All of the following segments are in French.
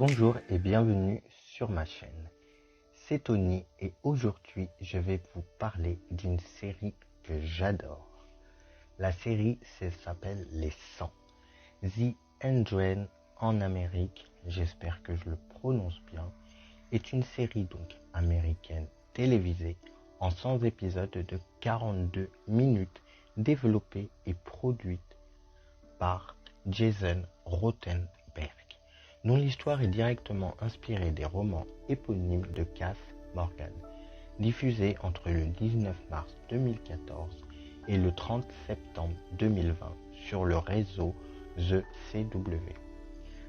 Bonjour et bienvenue sur ma chaîne. C'est Tony et aujourd'hui je vais vous parler d'une série que j'adore. La série s'appelle Les 100. The 100 en Amérique, j'espère que je le prononce bien, est une série donc américaine télévisée en 100 épisodes de 42 minutes développée et produite par Jason Rothenberg, dont l'histoire est directement inspirée des romans éponymes de Kath Morgan, diffusés entre le 19 mars 2014 et le 30 septembre 2020 sur le réseau The CW.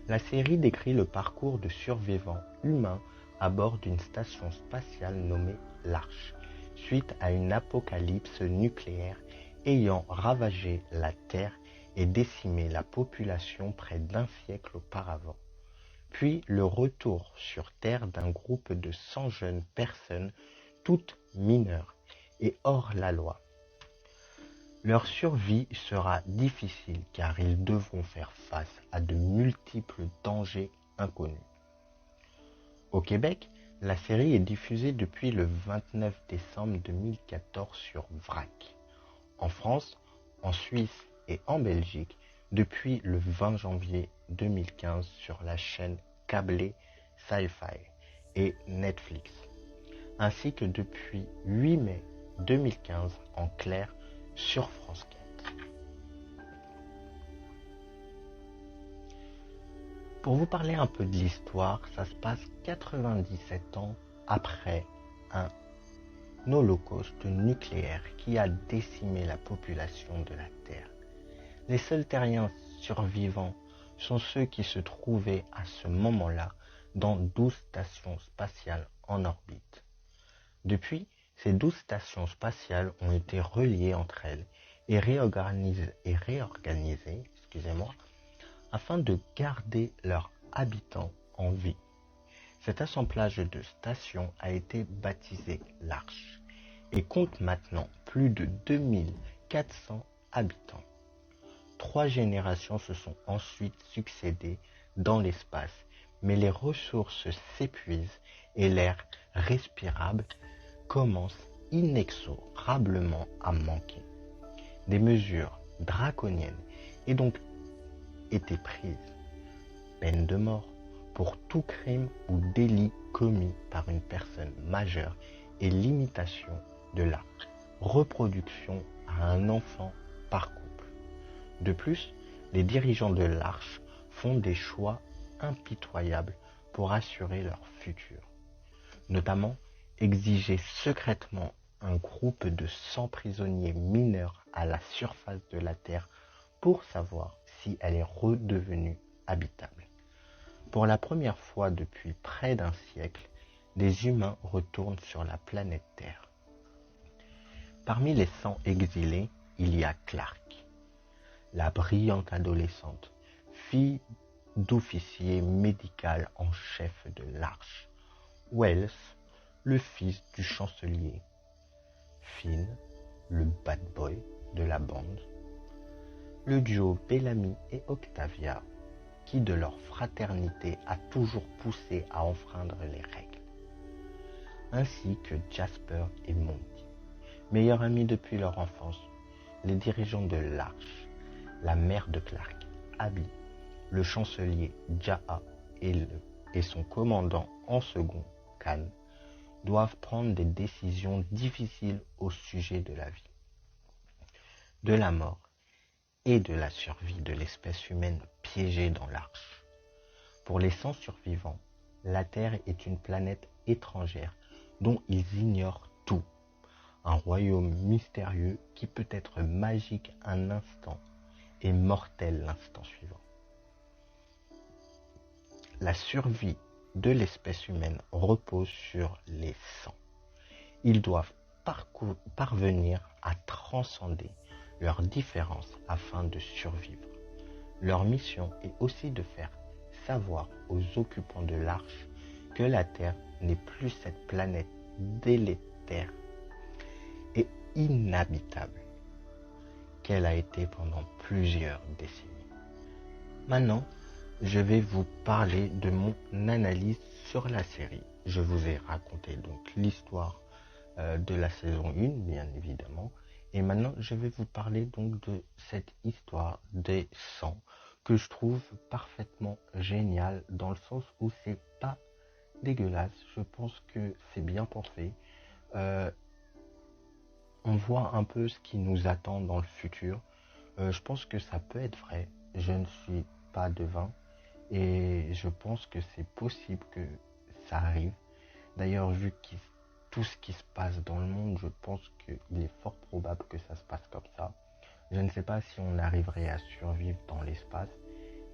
La série décrit le parcours de survivants humains à bord d'une station spatiale nommée l'Arche, suite à une apocalypse nucléaire ayant ravagé la Terre et décimé la population près d'un siècle auparavant. Puis le retour sur Terre d'un groupe de 100 jeunes personnes, toutes mineures et hors la loi. Leur survie sera difficile car ils devront faire face à de multiples dangers inconnus. Au Québec, la série est diffusée depuis le 29 décembre 2014 sur VRAC. En France, en Suisse et en Belgique, depuis le 20 janvier 2015 sur la chaîne câblée Sci-Fi et Netflix, ainsi que depuis 8 mai 2015 en clair sur France 4. Pour vous parler un peu de l'histoire, ça se passe 97 ans après un holocauste nucléaire qui a décimé la population de la Terre. Les seuls terriens survivants sont ceux qui se trouvaient à ce moment-là dans 12 stations spatiales en orbite. Depuis, ces 12 stations spatiales ont été reliées entre elles et réorganisées, afin de garder leurs habitants en vie. Cet assemblage de stations a été baptisé l'Arche et compte maintenant plus de 2400 habitants. 3 générations se sont ensuite succédées dans l'espace, mais les ressources s'épuisent et l'air respirable commence inexorablement à manquer. Des mesures draconiennes ont donc été prises. Peine de mort pour tout crime ou délit commis par une personne majeure et limitation de la reproduction à un enfant par couple. De plus, les dirigeants de l'Arche font des choix impitoyables pour assurer leur futur, notamment exiger secrètement un groupe de 100 prisonniers mineurs à la surface de la Terre pour savoir si elle est redevenue habitable. Pour la première fois depuis près d'un siècle, des humains retournent sur la planète Terre. Parmi les 100 exilés, il y a Clark, la brillante adolescente, fille d'officier médical en chef de l'Arche, Wells, le fils du chancelier, Finn, le bad boy de la bande, le duo Bellamy et Octavia, qui de leur fraternité a toujours poussé à enfreindre les règles, ainsi que Jasper et Monty, meilleurs amis depuis leur enfance, les dirigeants de l'Arche, la mère de Clark, Abby, le chancelier Jaha et son commandant en second, Khan, doivent prendre des décisions difficiles au sujet de la vie, de la mort et de la survie de l'espèce humaine piégée dans l'Arche. Pour les 100 survivants, la Terre est une planète étrangère dont ils ignorent tout, un royaume mystérieux qui peut être magique un instant et mortel l'instant suivant. La survie de l'espèce humaine repose sur les 100. Ils doivent parvenir à transcender leurs différences afin de survivre. Leur mission est aussi de faire savoir aux occupants de l'Arche que la Terre n'est plus cette planète délétère et inhabitable qu'elle a été pendant plusieurs décennies. Maintenant, je vais vous parler de mon analyse sur la série. Je vous ai raconté donc l'histoire de la saison 1, bien évidemment. Et maintenant, je vais vous parler donc de cette histoire des 100 que je trouve parfaitement géniale dans le sens où c'est pas dégueulasse. Je pense que c'est bien pensé. On voit un peu ce qui nous attend dans le futur. Je pense que ça peut être vrai. Je ne suis pas devin et je pense que c'est possible que ça arrive. D'ailleurs, vu tout ce qui se passe dans le monde, je pense qu'il est fort probable que ça se passe comme ça. Je ne sais pas si on arriverait à survivre dans l'espace,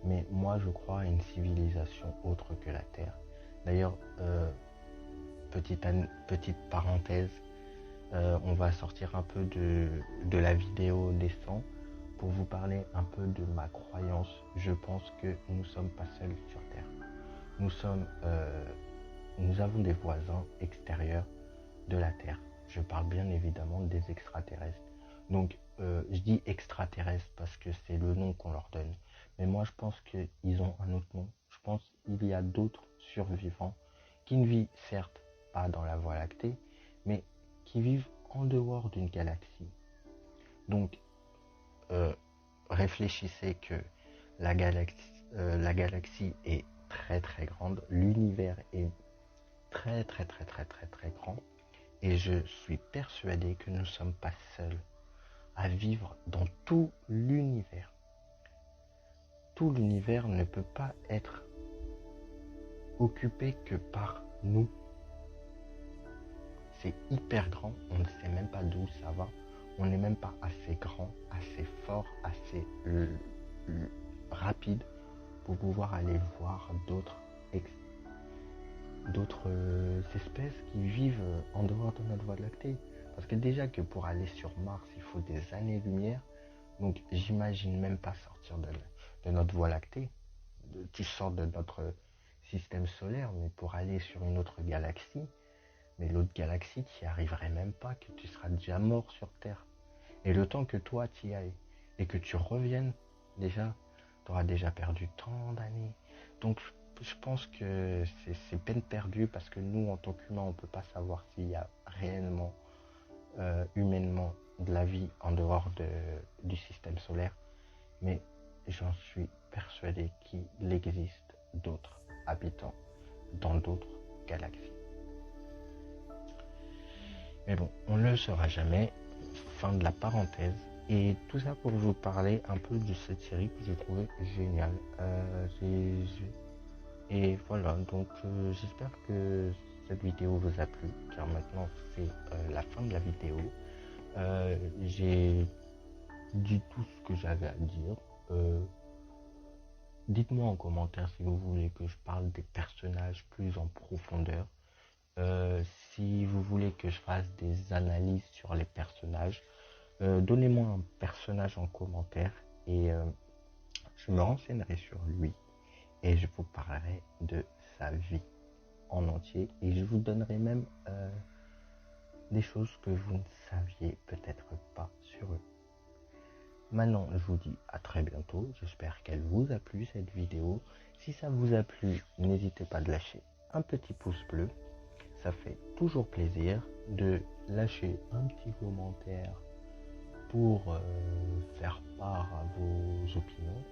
mais moi je crois à une civilisation autre que la Terre. D'ailleurs, petite parenthèse, on va sortir un peu de la vidéo des 100 pour vous parler un peu de ma croyance. Je pense que nous ne sommes pas seuls sur Terre. Nous avons des voisins extérieurs de la Terre. Je parle bien évidemment des extraterrestres. Donc, je dis extraterrestres parce que c'est le nom qu'on leur donne. Mais moi, je pense qu'ils ont un autre nom. Je pense qu'il y a d'autres survivants qui ne vivent certes pas dans la Voie lactée, mais qui vivent en dehors d'une galaxie. Donc, réfléchissez que la galaxie est très très grande, l'univers est très très très très très très grand, et je suis persuadé que nous ne sommes pas seuls à vivre dans tout l'univers. Tout l'univers ne peut pas être occupé que par nous. C'est hyper grand, on ne sait même pas d'où ça va. On n'est même pas assez grand, assez fort, assez rapide pour pouvoir aller voir d'autres espèces qui vivent en dehors de notre Voie lactée. Parce que déjà que pour aller sur Mars, il faut des années-lumière. Donc j'imagine même pas sortir de notre Voie lactée. Tu sors de notre système solaire, mais pour aller sur une autre galaxie, mais l'autre galaxie, tu n'y arriverais même pas, que tu seras déjà mort sur Terre. Et le temps que toi tu y ailles et que tu reviennes, déjà, tu auras déjà perdu tant d'années. Donc je pense que c'est peine perdue parce que nous, en tant qu'humains, on ne peut pas savoir s'il y a réellement, humainement, de la vie en dehors du système solaire. Mais j'en suis persuadé qu'il existe d'autres habitants dans d'autres galaxies. Mais bon, on ne le saura jamais. Fin de la parenthèse. Et tout ça pour vous parler un peu de cette série que j'ai trouvée géniale. Et voilà, donc j'espère que cette vidéo vous a plu, car maintenant c'est la fin de la vidéo. J'ai dit tout ce que j'avais à dire. Dites-moi en commentaire si vous voulez que je parle des personnages plus en profondeur. Si vous voulez que je fasse des analyses sur les personnages, donnez-moi un personnage en commentaire et je me renseignerai sur lui et je vous parlerai de sa vie en entier et je vous donnerai même des choses que vous ne saviez peut-être pas sur eux. Maintenant, je vous dis à très bientôt. J'espère qu'elle vous a plu cette vidéo. Si ça vous a plu, n'hésitez pas de lâcher un petit pouce bleu. Ça fait toujours plaisir de lâcher un petit commentaire pour faire part à vos opinions.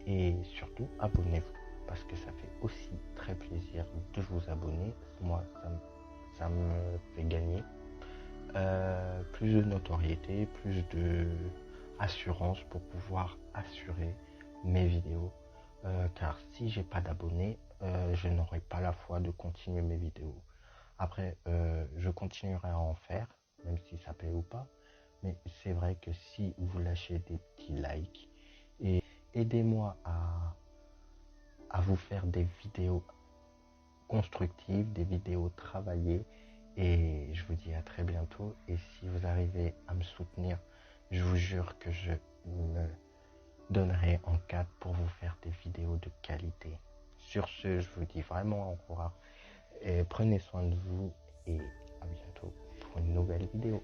Et surtout, abonnez-vous parce que ça fait aussi très plaisir de vous abonner. Moi, ça me fait gagner plus de notoriété, plus de assurance pour pouvoir assurer mes vidéos. Car si j'ai pas d'abonnés, je n'aurai pas la foi de continuer mes vidéos. Après, je continuerai à en faire, même si ça plaît ou pas. Mais c'est vrai que si vous lâchez des petits likes et aidez-moi à vous faire des vidéos constructives, des vidéos travaillées. Et je vous dis à très bientôt. Et si vous arrivez à me soutenir, je vous jure que je me donnerai en cadre pour vous faire des vidéos de qualité. Sur ce, je vous dis vraiment au revoir. Et prenez soin de vous et à bientôt pour une nouvelle vidéo.